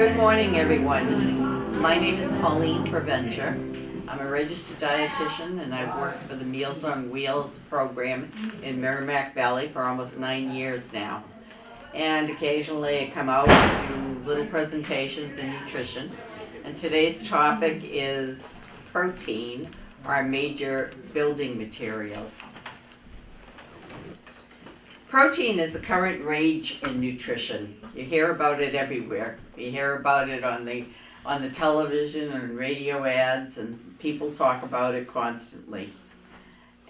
Good morning, everyone. My name is Pauline Preventure. I'm a registered dietitian, and I've worked for the Meals on Wheels program in Merrimack Valley for almost 9 years now. And occasionally I come out and do little presentations in nutrition. And today's topic is protein, our major building materials. Protein is the current rage in nutrition. You hear about it everywhere. You hear about it on the television and radio ads, and people talk about it constantly.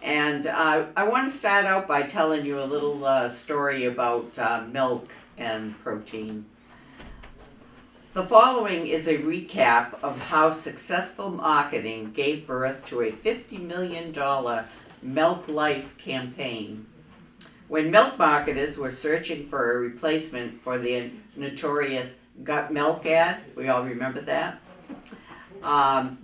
And I want to start out by telling you a little story about milk and protein. The following is a recap of how successful marketing gave birth to a $50 million Milk Life campaign. When milk marketers were searching for a replacement for the notorious gut milk ad, we all remember that,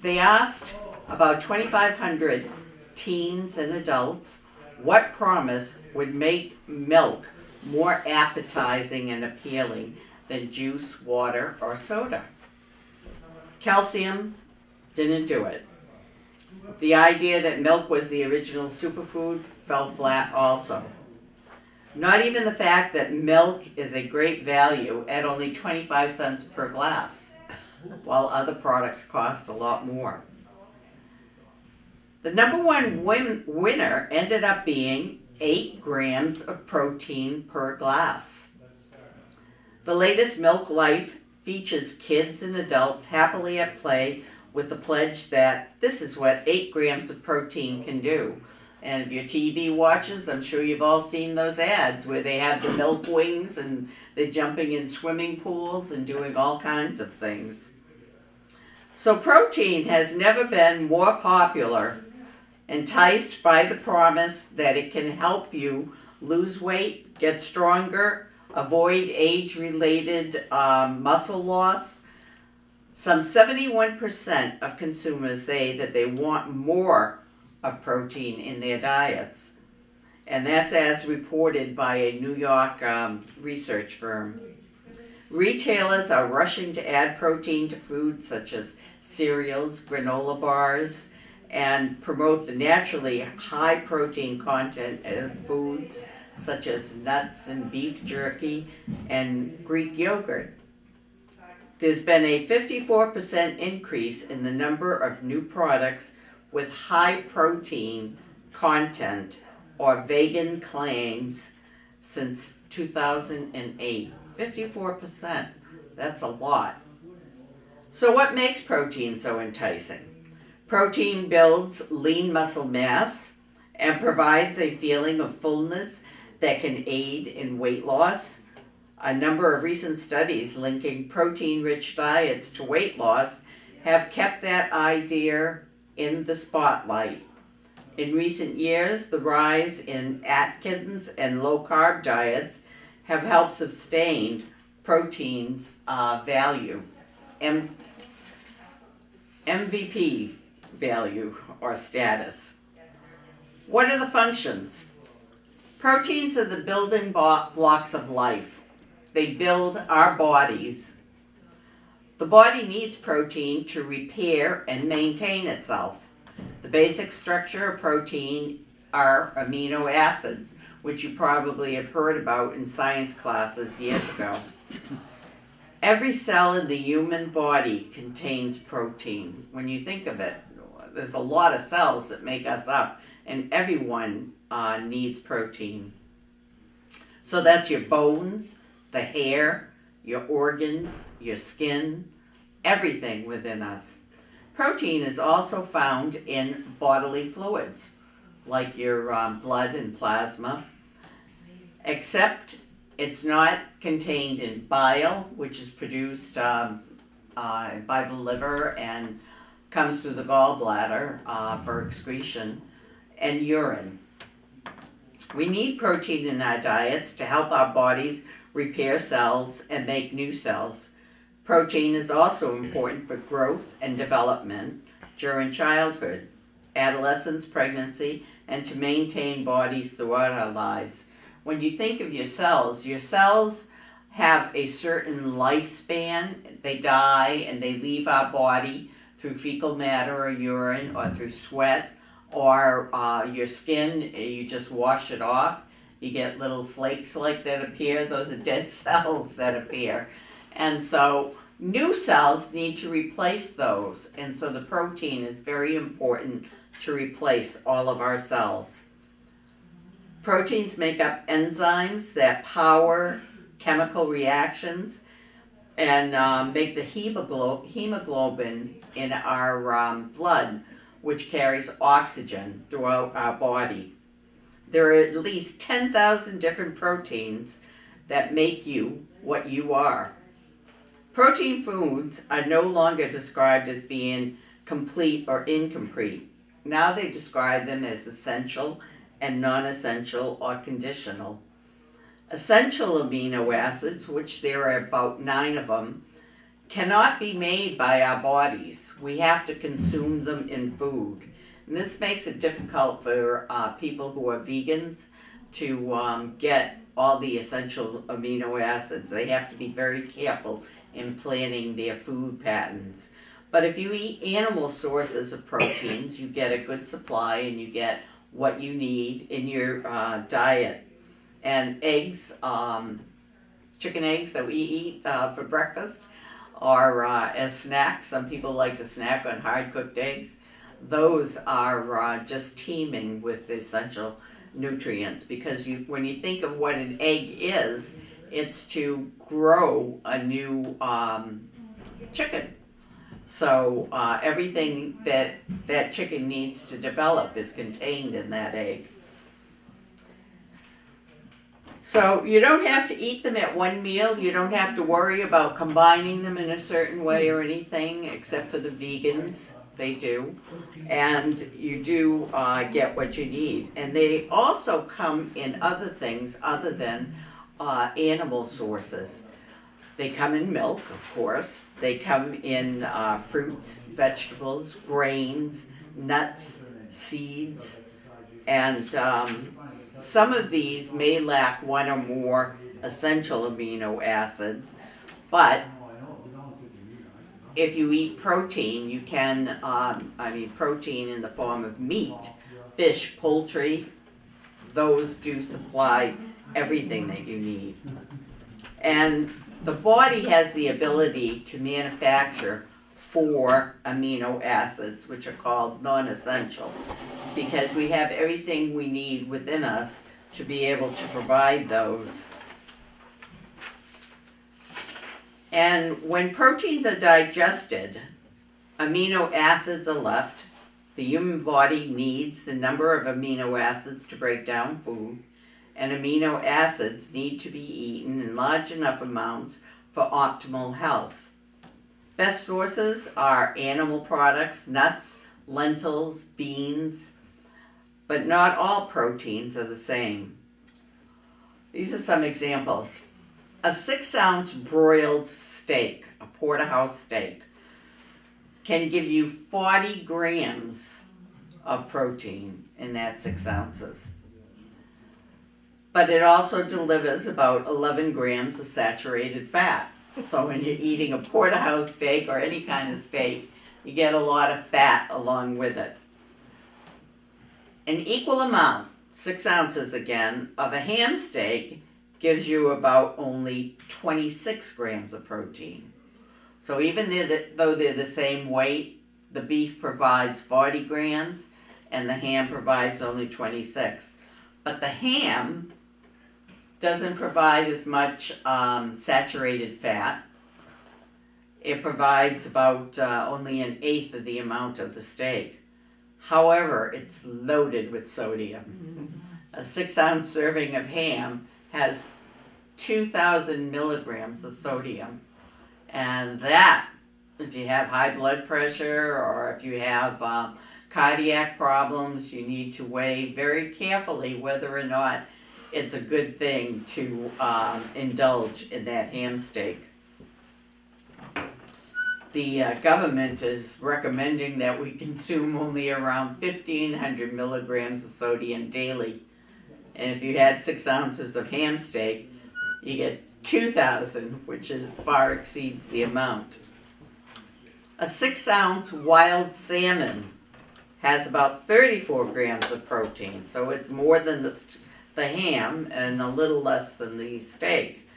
they asked about 2,500 teens and adults what promise would make milk more appetizing and appealing than juice, water, or soda. Calcium didn't do it. The idea that milk was the original superfood fell flat also. Not even the fact that milk is a great value at only 25 cents per glass, while other products cost a lot more. The number one winner ended up being 8 grams of protein per glass. The latest Milk Life features kids and adults happily at play with the pledge that this is what 8 grams of protein can do. And if you're TV watchers, I'm sure you've all seen those ads where they have the milk wings and they're jumping in swimming pools and doing all kinds of things. So protein has never been more popular, enticed by the promise that it can help you lose weight, get stronger, avoid age-related muscle loss. Some 71% of consumers say that they want more of protein in their diets. And that's as reported by a New York research firm. Retailers are rushing to add protein to foods such as cereals, granola bars, and promote the naturally high protein content of foods such as nuts and beef jerky and Greek yogurt. There's been a 54% increase in the number of new products with high protein content or vegan claims since 2008. 54%. That's a lot. So what makes protein so enticing? Protein builds lean muscle mass and provides a feeling of fullness that can aid in weight loss. A number of recent studies linking protein-rich diets to weight loss have kept that idea in the spotlight. In recent years, the rise in Atkins and low-carb diets have helped sustain protein's value, MVP value or status. What are the functions? Proteins are the building blocks of life. They build our bodies. The body needs protein to repair and maintain itself. The basic structure of protein are amino acids, which you probably have heard about in science classes years ago. Every cell in the human body contains protein. When you think of it, there's a lot of cells that make us up, and everyone needs protein. So that's your bones, the hair, your organs, your skin, everything within us. Protein is also found in bodily fluids, like your blood and plasma, except it's not contained in bile, which is produced by the liver and comes through the gallbladder for excretion, and urine. We need protein in our diets to help our bodies repair cells and make new cells. Protein is also important for growth and development during childhood, adolescence, pregnancy, and to maintain bodies throughout our lives. When you think of your cells have a certain lifespan. They die and they leave our body through fecal matter or urine or through sweat or your skin. You just wash it off. You get little flakes like that appear. Those are dead cells that appear. And so new cells need to replace those. And so the protein is very important to replace all of our cells. Proteins make up enzymes that power chemical reactions and make the hemoglobin in our blood, which carries oxygen throughout our body. There are at least 10,000 different proteins that make you what you are. Protein foods are no longer described as being complete or incomplete. Now they describe them as essential and non-essential or conditional. Essential amino acids, which there are about 9 of them, cannot be made by our bodies. We have to consume them in food. And this makes it difficult for people who are vegans to get all the essential amino acids. They have to be very careful in planning their food patterns. But if you eat animal sources of proteins, you get a good supply and you get what you need in your diet. And eggs, chicken eggs that we eat for breakfast, or as snacks. Some people like to snack on hard-cooked eggs. Those are just teeming with essential nutrients, because when you think of what an egg is, it's to grow a new chicken. So everything that chicken needs to develop is contained in that egg. So you don't have to eat them at one meal. You don't have to worry about combining them in a certain way or anything, except for the vegans. They do. And you do get what you need. And they also come in other things other than animal sources. They come in milk, of course. They come in fruits, vegetables, grains, nuts, seeds, and some of these may lack one or more essential amino acids, but if you eat protein, you can, protein in the form of meat, fish, poultry, those do supply everything that you need. And the body has the ability to manufacture 4 amino acids, which are called non-essential, because we have everything we need within us to be able to provide those. And when proteins are digested, amino acids are left. The human body needs the number of amino acids to break down food, and amino acids need to be eaten in large enough amounts for optimal health. Best sources are animal products, nuts, lentils, beans, but not all proteins are the same. These are some examples. A 6-ounce broiled steak, a porterhouse steak, can give you 40 grams of protein in that 6 ounces. But it also delivers about 11 grams of saturated fat. So when you're eating a porterhouse steak or any kind of steak, you get a lot of fat along with it. An equal amount, 6 ounces again, of a ham steak gives you about only 26 grams of protein. So even though they're the same weight, the beef provides 40 grams and the ham provides only 26. But the ham doesn't provide as much saturated fat. It provides about only 1/8 of the amount of the steak. However, it's loaded with sodium. A 6-ounce serving of ham has 2,000 milligrams of sodium. And that, if you have high blood pressure or if you have cardiac problems, you need to weigh very carefully whether or not it's a good thing to indulge in that ham steak. The government is recommending that we consume only around 1,500 milligrams of sodium daily. And if you had 6 ounces of ham steak, you get 2,000, which far exceeds the amount. A 6-ounce wild salmon has about 34 grams of protein, so it's more than the ham and a little less than the steak.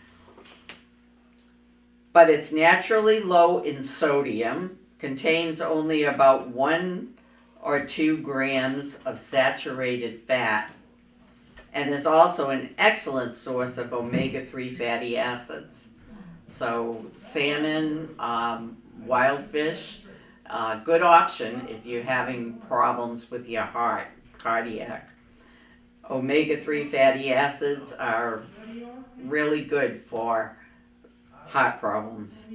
But it's naturally low in sodium, contains only about 1 or 2 grams of saturated fat, and is also an excellent source of omega-3 fatty acids. So salmon, wild fish, good option if you're having problems with your heart, cardiac. Omega-3 fatty acids are really good for heart problems.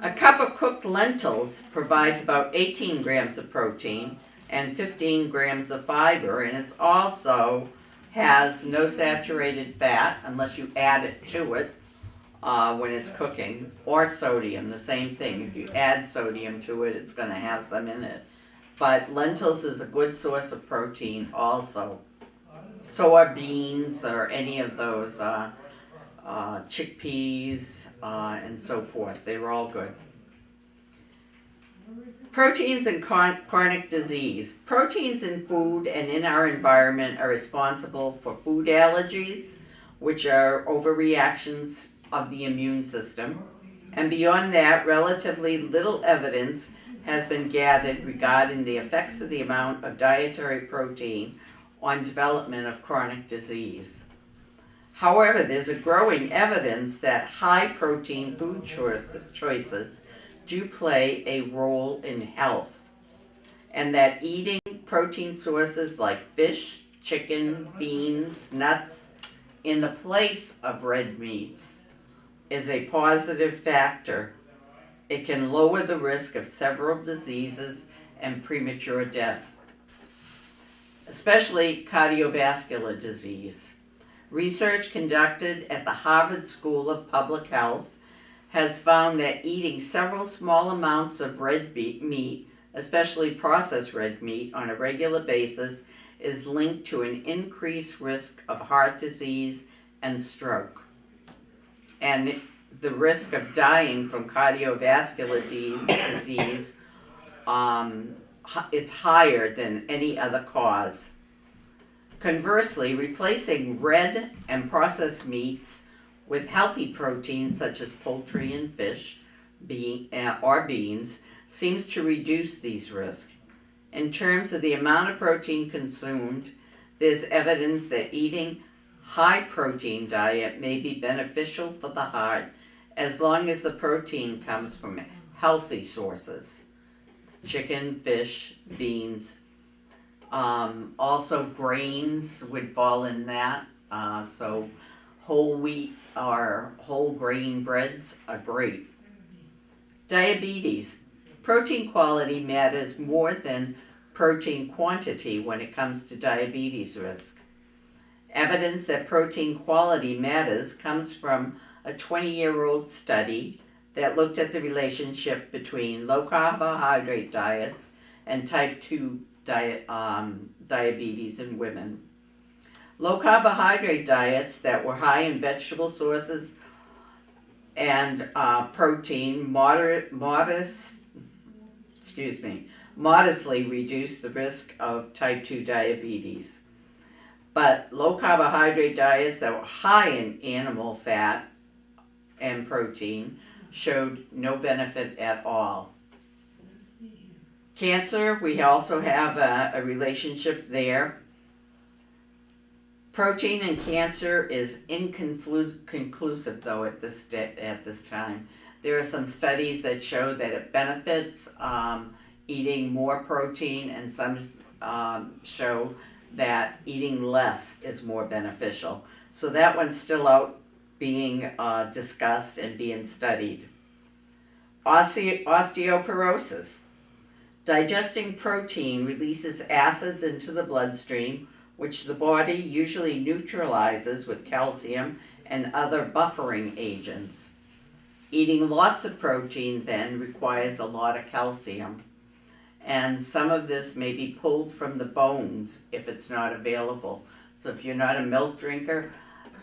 A cup of cooked lentils provides about 18 grams of protein and 15 grams of fiber, and it also has no saturated fat unless you add it to it when it's cooking, or sodium, the same thing. If you add sodium to it, it's going to have some in it. But lentils is a good source of protein also. So are beans or any of those chickpeas and so forth. They're all good. Proteins and chronic disease. Proteins in food and in our environment are responsible for food allergies, which are overreactions of the immune system. And beyond that, relatively little evidence has been gathered regarding the effects of the amount of dietary protein on development of chronic disease. However, there's a growing evidence that high protein food choices do play a role in health, and that eating protein sources like fish, chicken, beans, nuts in the place of red meats is a positive factor. It can lower the risk of several diseases and premature death, especially cardiovascular disease. Research conducted at the Harvard School of Public Health has found that eating several small amounts of red meat, especially processed red meat, on a regular basis is linked to an increased risk of heart disease and stroke. And the risk of dying from cardiovascular disease, it's higher than any other cause. Conversely, replacing red and processed meats with healthy proteins such as poultry and fish or beans seems to reduce these risks. In terms of the amount of protein consumed, there's evidence that eating high protein diet may be beneficial for the heart as long as the protein comes from healthy sources. Chicken, fish, beans. Also grains would fall in that. So whole wheat or whole grain breads are great. Diabetes. Protein quality matters more than protein quantity when it comes to diabetes risk. Evidence that protein quality matters comes from a 20-year-old study that looked at the relationship between low carbohydrate diets and type 2 diabetes in women. Low carbohydrate diets that were high in vegetable sources and protein modestly reduced the risk of type 2 diabetes. But low carbohydrate diets that were high in animal fat and protein showed no benefit at all. Cancer, we also have a relationship there. Protein and cancer is inconclusive though at this time. There are some studies that show that it benefits eating more protein, and some show that eating less is more beneficial. So that one's still out being discussed and being studied. Osteoporosis. Digesting protein releases acids into the bloodstream, which the body usually neutralizes with calcium and other buffering agents. Eating lots of protein then requires a lot of calcium, and some of this may be pulled from the bones if it's not available. So if you're not a milk drinker,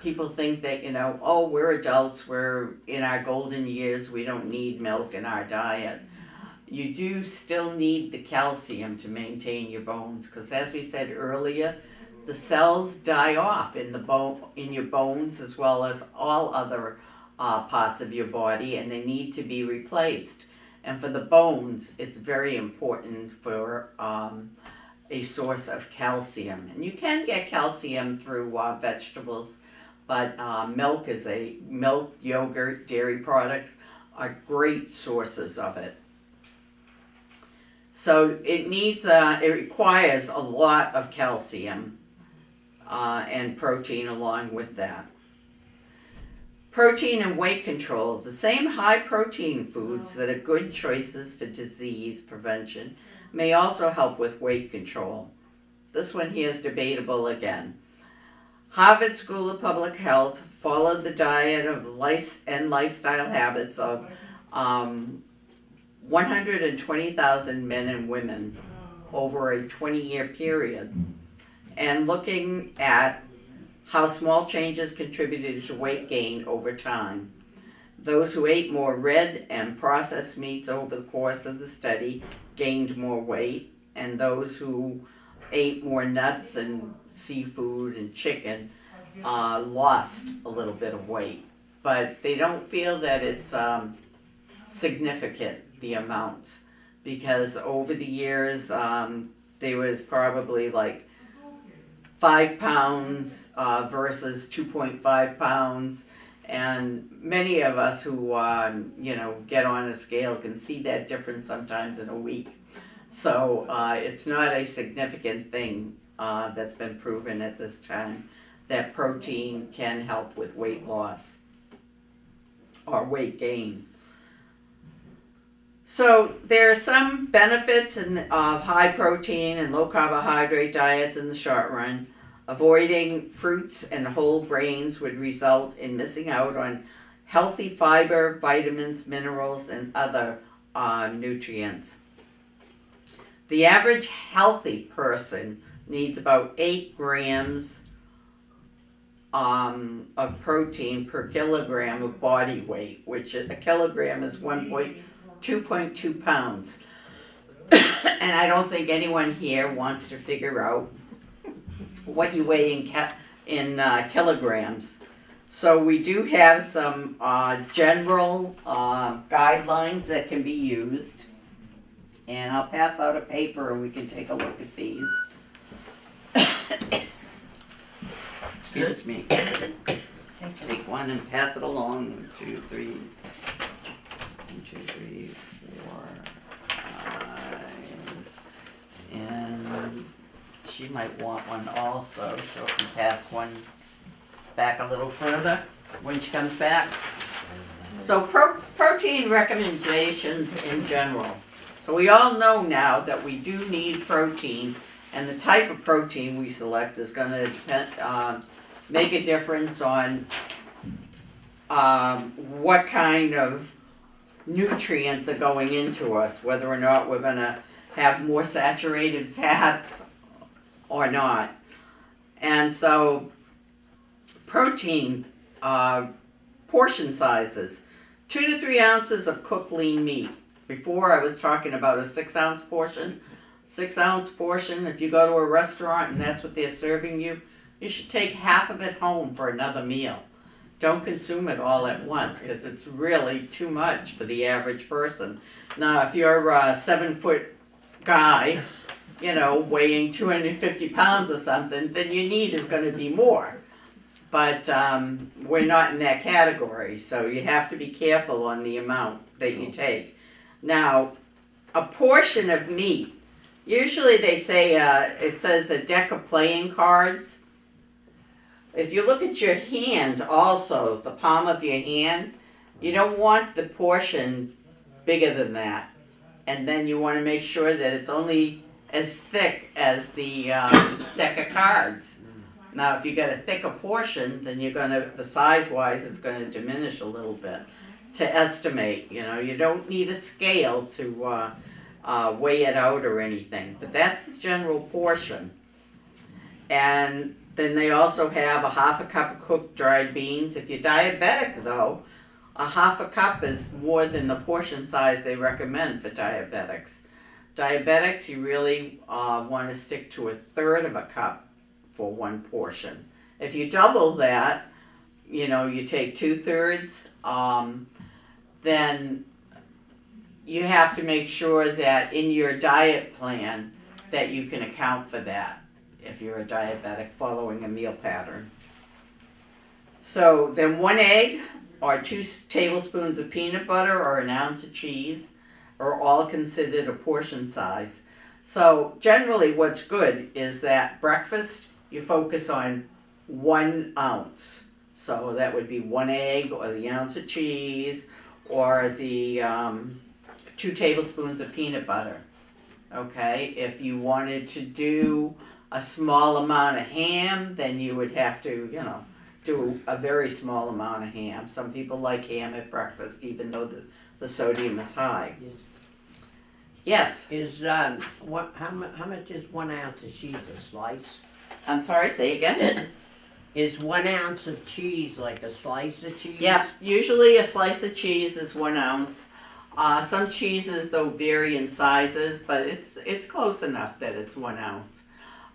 people think that, oh, we're adults, we're in our golden years, we don't need milk in our diet. You do still need the calcium to maintain your bones, because as we said earlier, the cells die off in your bones as well as all other parts of your body, and they need to be replaced. And for the bones, it's very important for a source of calcium. And you can get calcium through vegetables, but milk, yogurt, dairy products are great sources of it. So it requires a lot of calcium and protein along with that. Protein and weight control. The same high protein foods that are good choices for disease prevention may also help with weight control. This one here is debatable again. Harvard School of Public Health followed the diet of and lifestyle habits of 120,000 men and women over a 20-year period, and looking at how small changes contributed to weight gain over time. Those who ate more red and processed meats over the course of the study gained more weight, and those who ate more nuts and seafood and chicken lost a little bit of weight. But they don't feel that it's significant, the amounts, because over the years there was probably like 5 pounds versus 2.5 pounds, and many of us who get on a scale can see that difference sometimes in a week. So it's not a significant thing that's been proven at this time that protein can help with weight loss or weight gain. So there are some benefits of high protein and low carbohydrate diets in the short run. Avoiding fruits and whole grains would result in missing out on healthy fiber, vitamins, minerals, and other nutrients. The average healthy person needs about 8 grams of protein per kilogram of body weight, which a kilogram is 2.2 pounds. And I don't think anyone here wants to figure out what you weigh in kilograms. So we do have some general guidelines that can be used. And I'll pass out a paper and we can take a look at these. Excuse me. Take one and pass it along. 1, 2, 3. 1, 2, 3, 4, 5. And she might want one also, so if you pass one back a little further when she comes back. So protein recommendations in general. So we all know now that we do need protein, and the type of protein we select is going to make a difference on what kind of nutrients are going into us, whether or not we're going to have more saturated fats or not. And so protein portion sizes, 2 to 3 ounces of cooked lean meat. Before I was talking about a 6-ounce portion. 6-ounce portion, if you go to a restaurant and that's what they're serving you, you should take half of it home for another meal. Don't consume it all at once, because it's really too much for the average person. Now, if you're a 7-foot guy, weighing 250 pounds or something, then your need is going to be more. But we're not in that category, so you have to be careful on the amount that you take. Now, a portion of meat, usually they say, it says a deck of playing cards. If you look at your hand also, the palm of your hand, you don't want the portion bigger than that. And then you want to make sure that it's only as thick as the deck of cards. Now, if you get a thicker portion, then the size-wise, it's going to diminish a little bit to estimate. You don't need a scale to weigh it out or anything. But that's the general portion. And Then they also have a half a cup of cooked dried beans. If you're diabetic, though, a half a cup is more than the portion size they recommend for diabetics. Diabetics, you really want to stick to a third of a cup for one portion. If you double that, you take 2/3, then you have to make sure that in your diet plan that you can account for that if you're a diabetic following a meal pattern. So then 1 egg or 2 tablespoons of peanut butter or an ounce of cheese are all considered a portion size. So generally what's good is that breakfast you focus on 1 ounce. So that would be 1 egg or the ounce of cheese or the 2 tablespoons of peanut butter. Okay, if you wanted to do a small amount of ham, then you would have to, do a very small amount of ham. Some people like ham at breakfast, even though the sodium is high. Yes. Is how much is 1 ounce of cheese a slice? I'm sorry, say again. Is 1 ounce of cheese like a slice of cheese? Yeah, usually a slice of cheese is 1 ounce. Some cheeses, though, vary in sizes, but it's close enough that it's 1 ounce.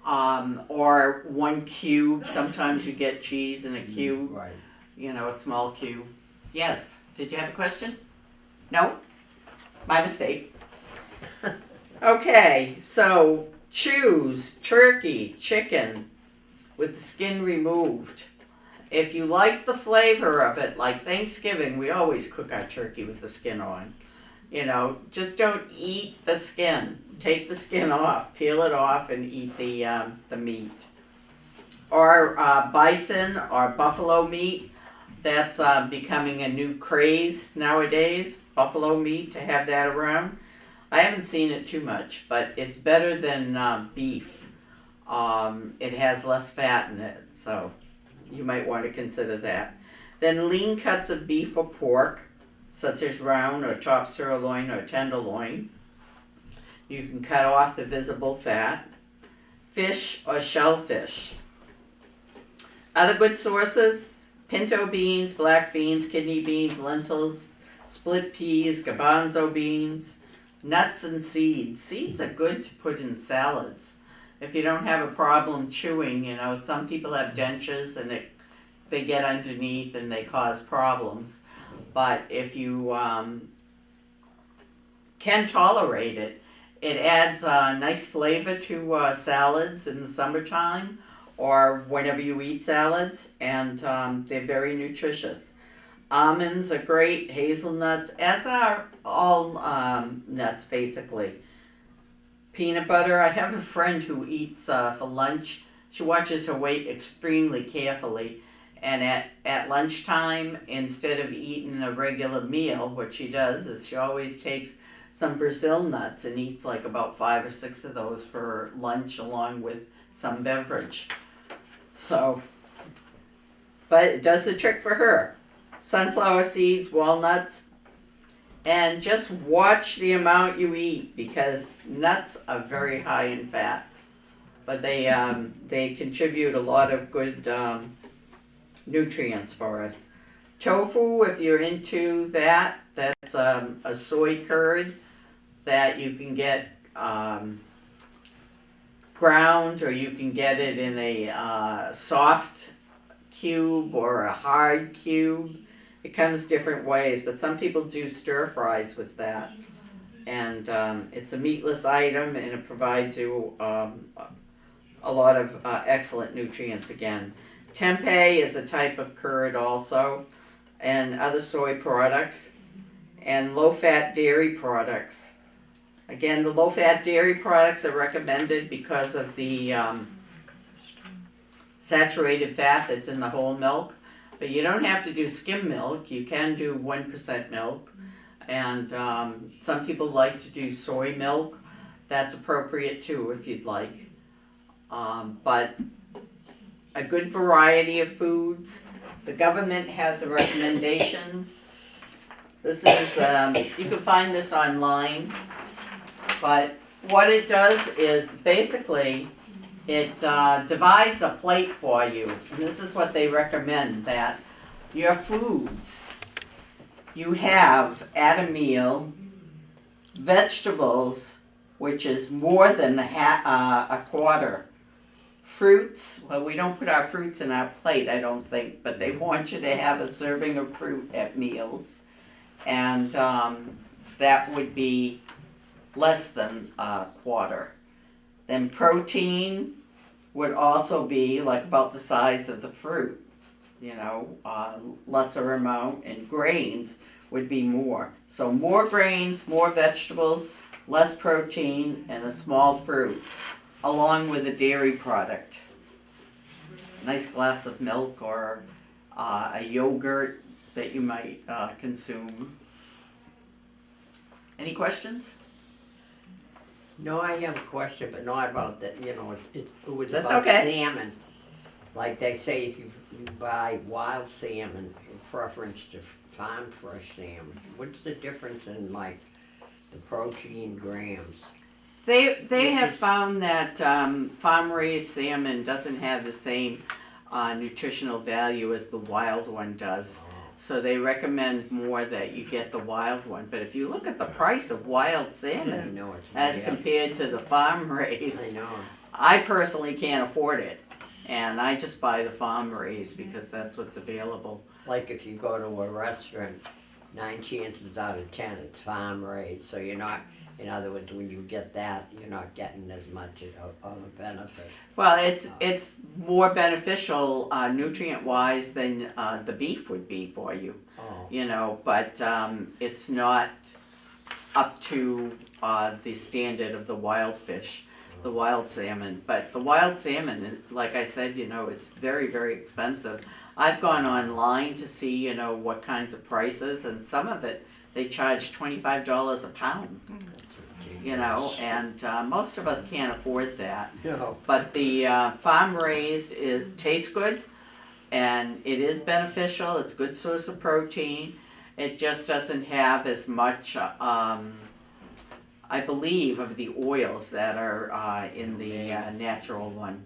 Or 1 cube. Sometimes you get cheese in a cube. Right. A small cube. Yes. Did you have a question? No? My mistake. Okay, so choose turkey, chicken with the skin removed. If you like the flavor of it, like Thanksgiving, we always cook our turkey with the skin on. Just don't eat the skin. Take the skin off, peel it off, and eat the meat. Or bison or buffalo meat. That's becoming a new craze nowadays, buffalo meat, to have that around. I haven't seen it too much, but it's better than beef. It has less fat in it, so you might want to consider that. Then lean cuts of beef or pork, such as round or top sirloin or tenderloin. You can cut off the visible fat. Fish or shellfish. Other good sources: pinto beans, black beans, kidney beans, lentils, split peas, garbanzo beans, nuts and seeds. Seeds are good to put in salads. If you don't have a problem chewing, some people have dentures and they get underneath and they cause problems. But if you can tolerate it, it adds a nice flavor to salads in the summertime or whenever you eat salads, and they're very nutritious. Almonds are great, hazelnuts, as are all nuts basically. Peanut butter, I have a friend who eats for lunch. She watches her weight extremely carefully. And at lunchtime, instead of eating a regular meal, what she does is she always takes some Brazil nuts and eats like about 5 or 6 of those for lunch along with some beverage. So, but it does the trick for her. Sunflower seeds, walnuts, and just watch the amount you eat because nuts are very high in fat. But they contribute a lot of good nutrients for us. Tofu, if you're into that, that's a soy curd that you can get ground, or you can get it in a soft cube or a hard cube. It comes different ways, but some people do stir fries with that. And it's a meatless item, and it provides you a lot of excellent nutrients again. Tempeh is a type of curd also, and other soy products, and low-fat dairy products. Again, the low-fat dairy products are recommended because of the saturated fat that's in the whole milk. But you don't have to do skim milk. You can do 1% milk. And some people like to do soy milk. That's appropriate too if you'd like. But a good variety of foods. The government has a recommendation. This is, you can find this online. But what it does is basically it divides a plate for you. And this is what they recommend, that your foods you have at a meal, vegetables, which is more than a quarter. Fruits, well, we don't put our fruits in our plate, I don't think, but they want you to have a serving of fruit at meals. And that would be less than a quarter. Then protein would also be like about the size of the fruit, lesser amount, and grains would be more. So more grains, more vegetables, less protein, and a small fruit, along with a dairy product. Nice glass of milk or a yogurt that you might consume. Any questions? No, I have a question, but not about that, it was That's about okay. salmon. Like they say, if you buy wild salmon in preference to farm fresh salmon, what's the difference in like the protein grams? They have found that farm-raised salmon doesn't have the same nutritional value as the wild one does. So they recommend more that you get the wild one. But if you look at the price of wild salmon as compared to the farm-raised, I personally can't afford it. And I just buy the farm-raised because that's what's available. Like if you go to a restaurant, 9 chances out of 10 it's farm-raised. So you're not, in other words, when you get that, you're not getting as much of a benefit. Well, it's more beneficial nutrient-wise than the beef would be for you. But it's not up to the standard of the wild fish, the wild salmon. But the wild salmon, like I said, it's very, very expensive. I've gone online to see, what kinds of prices, and some of it, they charge $25 a pound. And most of us can't afford that. No. But the farm-raised, it tastes good, and it is beneficial. It's a good source of protein. It just doesn't have as much, I believe, of the oils that are in the natural one,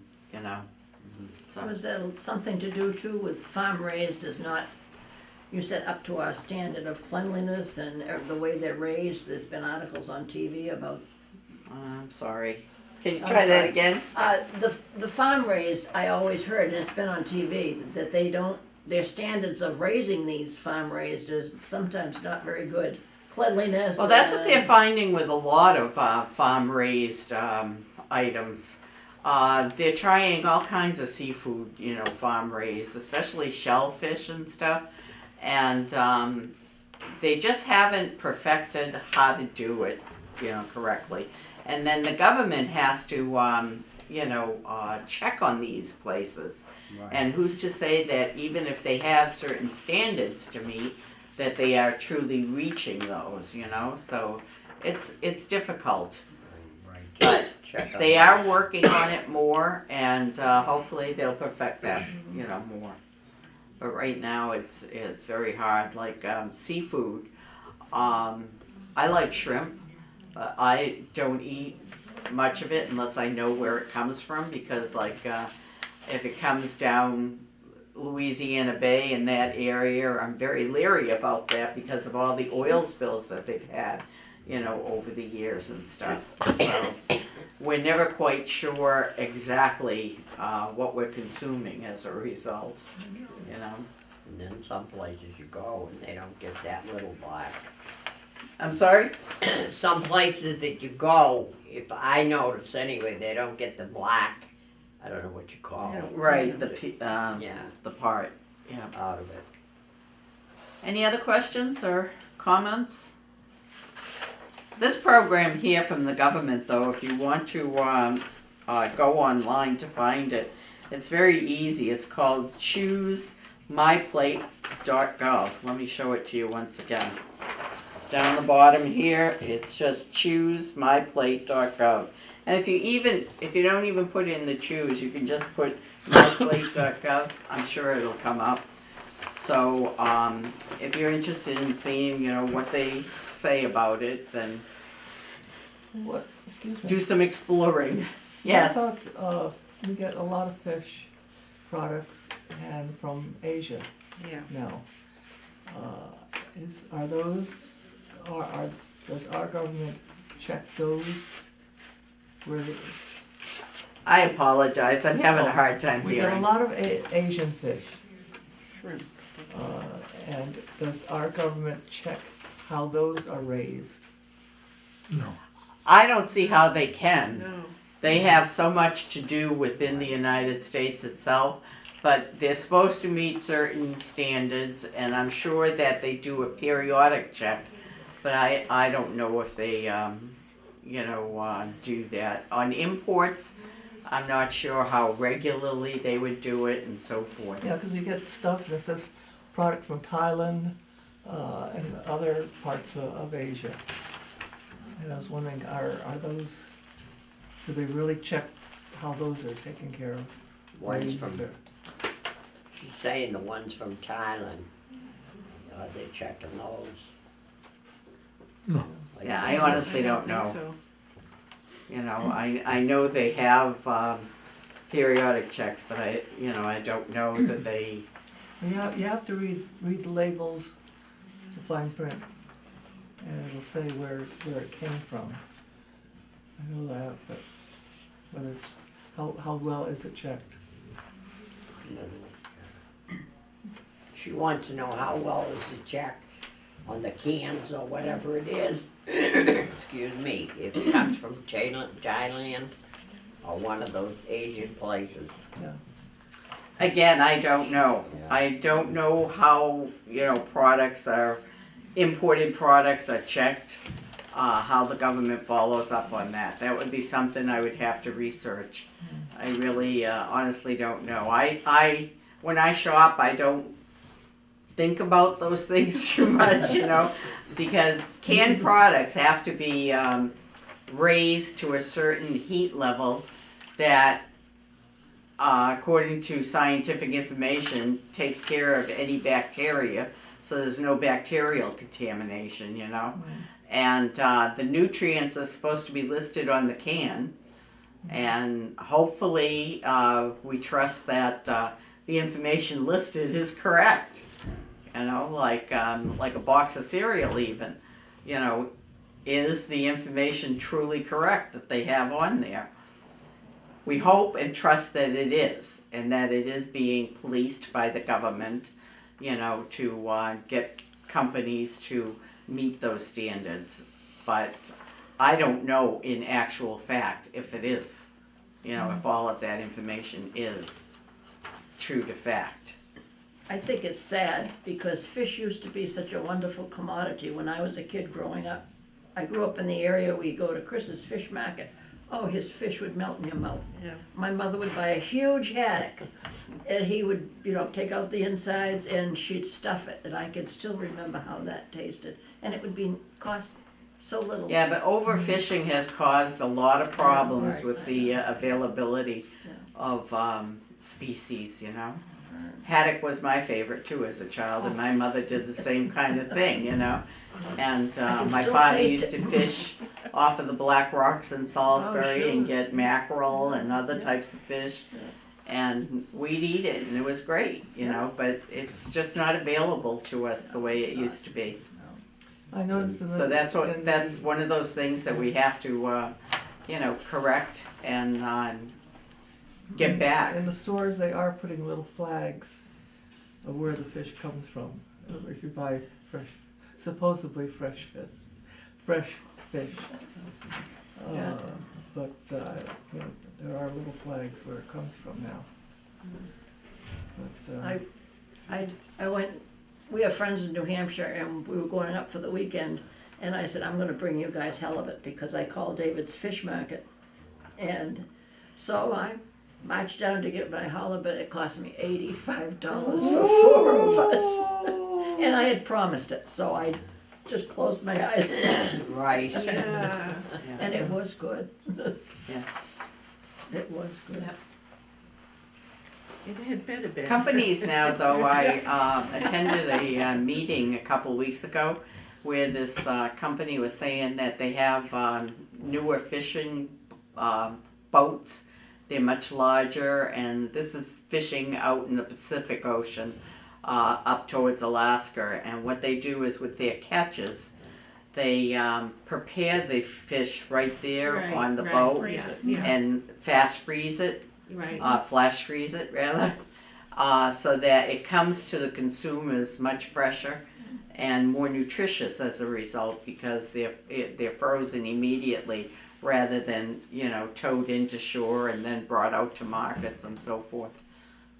So. Was that something to do too with farm-raised is not, you said, up to our standard of cleanliness and the way they're raised? There's been articles on TV about... I'm sorry. Can you try that again? The farm-raised, I always heard, and it's been on TV, that they don't, their standards of raising these farm-raised is sometimes not very good. Cleanliness... Well, that's what they're finding with a lot of farm-raised items. They're trying all kinds of seafood, farm-raised, especially shellfish and stuff. And they just haven't perfected how to do it, correctly. And then the government has to, check on these places. Right. And who's to say that even if they have certain standards to meet, that they are truly reaching those, So it's difficult. Right. But they are working on it more, and hopefully they'll perfect that, more. But right now it's very hard. Like seafood, I like shrimp, but I don't eat much of it unless I know where it comes from, because if it comes down Louisiana Bay in that area, I'm very leery about that because of all the oil spills that they've had, over the years and stuff. So we're never quite sure exactly what we're consuming as a result, And then some places you go and they don't get that little black. I'm sorry? Some places that you go, if I notice anyway, they don't get the black, I don't know what you call it. Right, the part, out of it. Any other questions or comments? This program here from the government, though, if you want to go online to find it, it's very easy. It's called choosemyplate.gov. Let me show it to you once again. It's down the bottom here. It's just choosemyplate.gov. And if you don't even put in the choose, you can just put myplate.gov. I'm sure it'll come up. So if you're interested in seeing, what they say about it, then What? Excuse me. do some exploring. Yes. I thought we get a lot of fish products and from Asia Yeah. now. Are those, does our government check those? Where I apologize. I'm having a hard time we get a hearing. lot of Asian fish, Shrimp. and does our government check how those are raised? No. I don't see how they can. No. They have so much to do within the United States itself, but they're supposed to meet certain standards, and I'm sure that they do a periodic check, but I don't know if they, do that. On imports, I'm not sure how regularly they would do it and so forth. Yeah, because we get stuff that says product from Thailand and other parts of Asia. And I was wondering, are those, do they really check how those are taken care of? Ones Raised from, or- she's saying the ones from Thailand, they're checking those. No. Like- Yeah, I honestly don't know. You know, I know they have periodic checks, but I don't know that they. You have to read the labels, the fine print, and it'll say where it came from. I know that, but whether it's, how well is it checked? She wants to know how well is it checked on the cans or whatever it is. Excuse me, if it comes from Thailand or one of those Asian places. Yeah. Again, I don't know. Yeah. I don't know how, imported products are checked, how the government follows up on that. That would be something I would have to research. I really, honestly don't know. When I shop, I don't think about those things too much, because canned products have to be raised to a certain heat level that, according to scientific information, takes care of any bacteria, so there's no bacterial contamination, And the nutrients are supposed to be listed on the can, and hopefully we trust that the information listed is correct. Like a box of cereal even, is the information truly correct that they have on there? We hope and trust that it is, and that it is being policed by the government, to get companies to meet those standards. But I don't know in actual fact if it is, if all of that information is true to fact. I think it's sad because fish used to be such a wonderful commodity when I was a kid growing up. I grew up in the area where you go to Chris's fish market. Oh, his fish would melt in your mouth. Yeah. My mother would buy a huge haddock, and he would, take out the insides and she'd stuff it. And I can still remember how that tasted, and it would cost so little. Yeah, but overfishing has caused a lot of problems with the availability of species, Haddock was my favorite too as a child, and my mother did the same kind of thing, And my still father taste used it. to fish off of the black rocks in Salisbury sure. and get mackerel and other types of fish. And we'd eat it, and it was great, but it's just not available to us the way it used to be. I noticed in the. So that's in that's the- one of those things that we have to, correct and get back. In the stores, they are putting little flags of where the fish comes from. If you buy supposedly fresh fish. Yeah. But there are little flags where it comes from now. But, I went, we have friends in New Hampshire, and we were going up for the weekend, and I said, I'm gonna bring you guys halibut, because I called David's Fish Market. And so I marched down to get my halibut. It cost me $85 for 4 of us. And I had promised it, so I just closed my eyes. Right. And it was good. Yeah. It was good. It had better be. Companies now, though, I attended a meeting a couple weeks ago where this company was saying that they have newer fishing boats They're much larger, and this is fishing out in the Pacific Ocean, up towards Alaska. And what they do is with their catches, they prepare the fish right there Right, on the right, boat freeze it, yeah. and fast freeze it, Right. flash freeze it rather, so that it comes to the consumers much fresher and more nutritious as a result, because they're frozen immediately rather than, you know, towed into shore and then brought out to markets and so forth.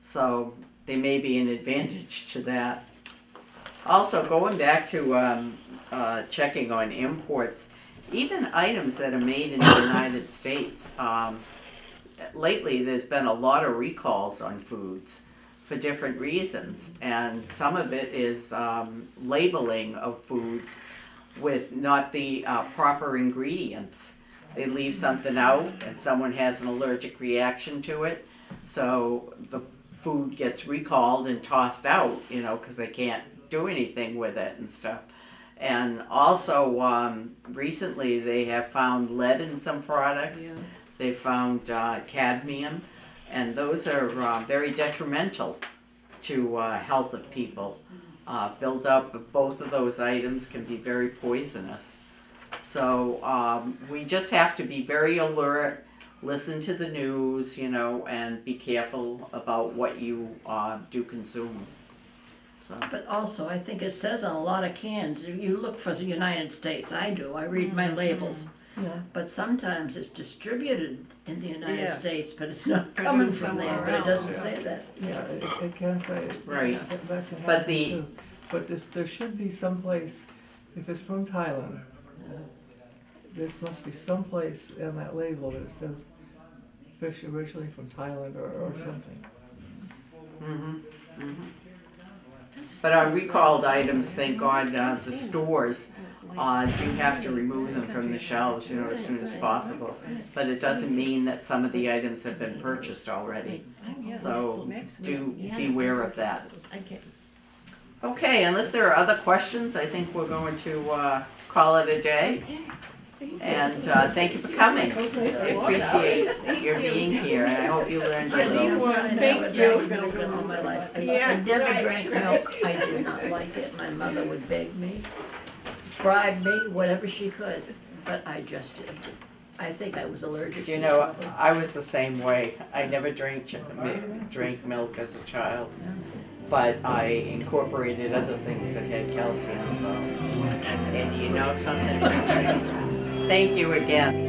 So there may be an advantage to that. Also, going back to checking on imports, even items that are made in the United States, lately there's been a lot of recalls on foods for different reasons, and some of it is labeling of foods with not the proper ingredients. They leave something out and someone has an allergic reaction to it, so the food gets recalled and tossed out, you know, because they can't do anything with it and stuff. And also recently they have found lead in some products. Yeah. They found cadmium, and those are very detrimental to health of people. Buildup of both of those items can be very poisonous. So we just have to be very alert, listen to the news, you know, and be careful about what you do consume. So. But also, I think it says on a lot of cans, if you look for the United States, I do, I read my labels. Yeah. But sometimes it's distributed in the United Yes. States, but it's not coming from somewhere there, but it else, doesn't yeah. say that. Yeah, it can say. Right. That can But happen the- too. But there should be some place, if it's from Thailand, there must be some place in that label that says fish originally from Thailand or something. But on recalled items, thank God, the stores do have to remove them from the shelves, you know, as soon as possible. But it doesn't mean that some of the items have been purchased already. So do beware of that. Okay, unless there are other questions, I think we're going to call it a day. And thank you for coming. I appreciate your being here, and I hope you learned a little. Thank you. you. Milk in all my life. I Yeah, never right, drank right. milk. I did not like it. My mother would beg me, bribe me, whatever she could, but I just did. I think I was allergic to You it. know, probably. I was the same way. I never drank milk as a child, but I incorporated other things that had calcium, so. And you know something? Thank you again.